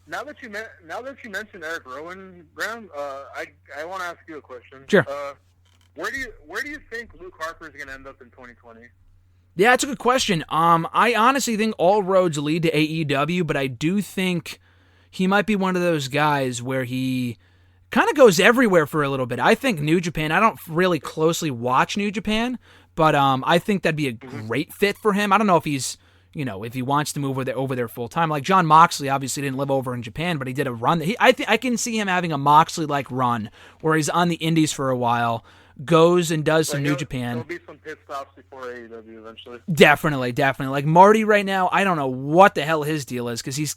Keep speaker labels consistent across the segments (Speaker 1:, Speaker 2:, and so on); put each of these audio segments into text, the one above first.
Speaker 1: now that you mentioned Eric Rowan, Graham, I want to ask you a question.
Speaker 2: Sure.
Speaker 1: Where do you think Luke Harper is going to end up in 2020?
Speaker 2: Yeah, that's a good question. I honestly think all roads lead to AEW, but I do think he might be one of those guys where he kind of goes everywhere for a little bit. I think New Japan, I don't really closely watch New Japan, but I think that'd be a great fit for him. I don't know if he's, if he wants to move over there full time. Like John Moxley obviously didn't live over in Japan, but he did a run. I can see him having a Moxley-like run where he's on the indies for a while, goes and does some New Japan.
Speaker 1: There'll be some pit stops before AEW eventually.
Speaker 2: Definitely. Like Marty right now, I don't know what the hell his deal is because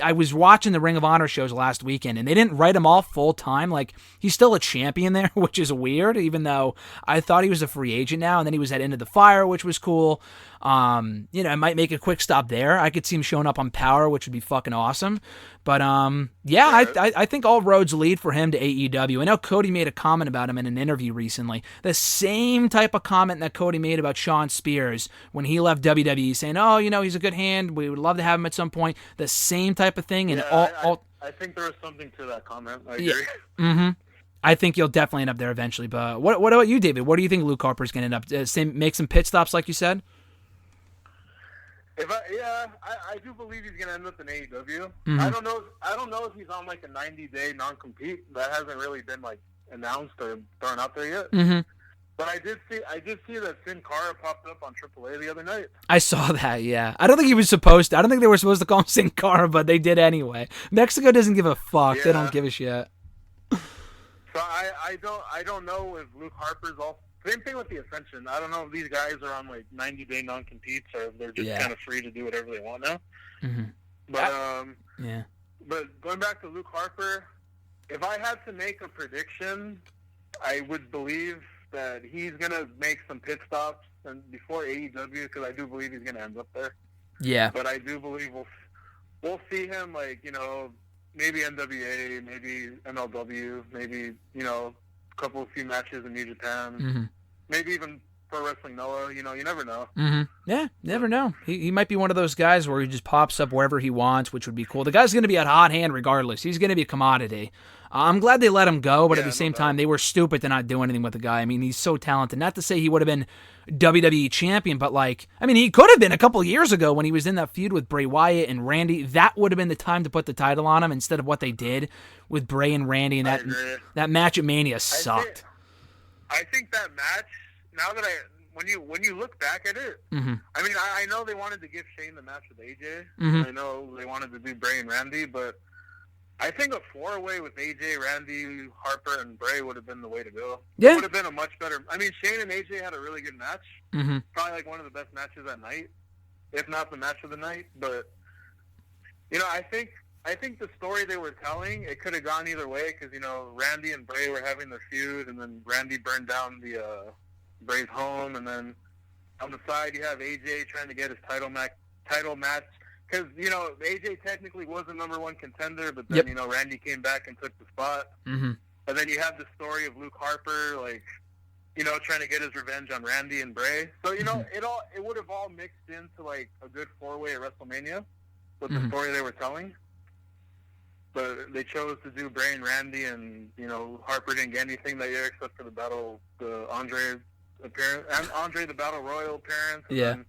Speaker 2: I was watching the Ring of Honor shows last weekend and they didn't write him off full time. Like he's still a champion there, which is weird. Even though I thought he was a free agent now, and then he was at Into the Fire, which was cool. I might make a quick stop there. I could see him showing up on Power, which would be fucking awesome. But I think all roads lead for him to AEW. I know Cody made a comment about him in an interview recently. The same type of comment that Cody made about Shawn Spears when he left WWE, saying, "Oh, he's a good hand. We would love to have him at some point." The same type of thing. And
Speaker 1: I think there was something to that comment. I agree.
Speaker 2: Yeah. Mm-hmm. I think you'll definitely end up there eventually. But what about you, David? What do you think Luke Harper's going to end up? Make some pit stops, like you said.
Speaker 1: I do believe he's gonna end up in AEW.
Speaker 2: Mm-hmm.
Speaker 1: I don't know if he's on like a 90-day non-compete. That hasn't really been like announced or thrown out there yet.
Speaker 2: Mm-hmm.
Speaker 1: But I did see that Sin Cara popped up on AAA the other night.
Speaker 2: I saw that. Yeah, I don't think he was supposed to. I don't think they were supposed to call him Sin Cara, but they did anyway. Mexico doesn't give a fuck. Yeah. They don't give a shit.
Speaker 1: So I don't know if Luke Harper's all. Same thing with the Ascension. I don't know if these guys are on like 90-day non-competes or if they're just kind of free to do whatever they want now.
Speaker 2: Mm-hmm.
Speaker 1: But But going back to Luke Harper, if I had to make a prediction, I would believe that he's gonna make some pit stops and before AEW because I do believe he's gonna end up there.
Speaker 2: Yeah.
Speaker 1: But I do believe we'll see him like maybe NWA, maybe MLW, maybe a few matches in New Japan,
Speaker 2: mm-hmm.
Speaker 1: maybe even Pro Wrestling Noah. You never know.
Speaker 2: Mm-hmm. Yeah, never know. He might be one of those guys where he just pops up wherever he wants, which would be cool. The guy's going to be at hot hand regardless. He's going to be a commodity. I'm glad they let him go, but at the same time, they were stupid to not do anything with the guy. I mean, he's so talented. Not to say he would have been WWE champion, but he could have been a couple of years ago when he was in that feud with Bray Wyatt and Randy. That would have been the time to put the title on him instead of what they did with Bray and Randy. And that match at Mania sucked.
Speaker 1: I think that match, now that when you look back at it,
Speaker 2: mm-hmm.
Speaker 1: I mean, I know they wanted to give Shane the match with AJ.
Speaker 2: Mm-hmm.
Speaker 1: I know they wanted to do Bray and Randy, but I think a 4-way with AJ, Randy, Harper, and Bray would have been the way to go.
Speaker 2: Yeah.
Speaker 1: It would have been a much better... I mean, Shane and AJ had a really good match.
Speaker 2: Mm-hmm.
Speaker 1: Probably like one of the best matches that night, if not the match of the night. But, I think the story they were telling, it could have gone either way because, Randy and Bray were having their feud, and then Randy burned down the Bray's home, and then on the side you have AJ trying to get his title match. Because, AJ technically was the number one contender, but then, Randy came back and took the spot.
Speaker 2: Mm-hmm.
Speaker 1: And then you have the story of Luke Harper, trying to get his revenge on Randy and Bray. So,
Speaker 2: mm-hmm.
Speaker 1: it would have all mixed into, a good 4-way at WrestleMania with
Speaker 2: mm-hmm.
Speaker 1: the story they were telling. But they chose to do Bray and Randy, and, Harper didn't get anything that year except for the Andre appearance, and Andre the Battle Royal appearance. And then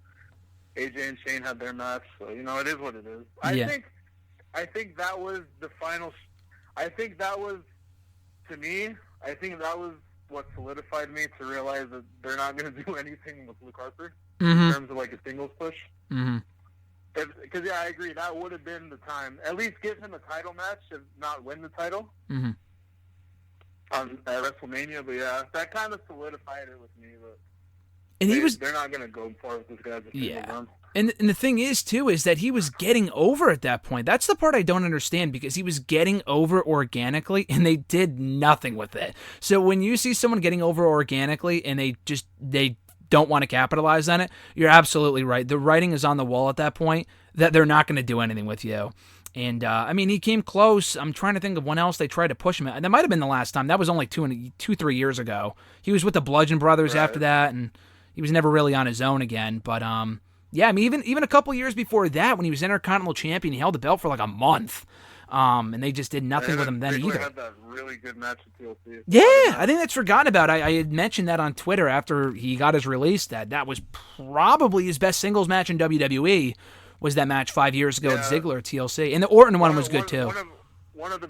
Speaker 1: AJ and Shane had their match, so it is what it is. I think that was the final. I think that was, to me, I think that was what solidified me to realize that they're not going to do anything with Luke Harper
Speaker 2: mm-hmm.
Speaker 1: in terms of a singles push.
Speaker 2: Mm-hmm.
Speaker 1: Because I agree, that would have been the time. At least give him a title match, if not win the title.
Speaker 2: Mm-hmm.
Speaker 1: At WrestleMania, but that kind of solidified it with me. But
Speaker 2: and
Speaker 1: they're not going to go far with this guy.
Speaker 2: And the thing is, too, is that he was getting over at that point. That's the part I don't understand, because he was getting over organically, and they did nothing with it. So when you see someone getting over organically, and they don't want to capitalize on it, you're absolutely right. The writing is on the wall at that point that they're not going to do anything with you. And, he came close. I'm trying to think of when else they tried to push him. That might have been the last time. That was only 3 years ago. He was with the Bludgeon Brothers after that, and he was never really on his own again. But, even a couple years before that, when he was Intercontinental Champion, he held the belt for a month. And they just did nothing with him then
Speaker 1: Ziggler
Speaker 2: either.
Speaker 1: had that really good match at TLC.
Speaker 2: Yeah, I think that's forgotten about. I had mentioned that on Twitter after he got his release. That was probably his best singles match in WWE. Was that match 5 years ago at Ziggler at TLC, and the Orton one was good too.
Speaker 1: One of the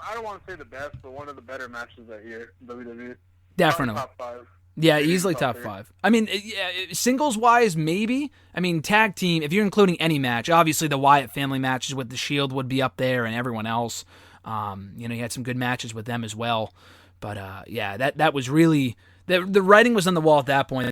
Speaker 1: I don't want to say the best, but one of the better matches that year in WWE.
Speaker 2: Definitely.
Speaker 1: Top 5.
Speaker 2: Yeah, easily top 5. I mean, singles-wise, maybe. I mean, tag team, if you're including any match, obviously the Wyatt family matches with the Shield would be up there and everyone else. You had some good matches with them as well. But, that was really... The writing was on the wall at that point.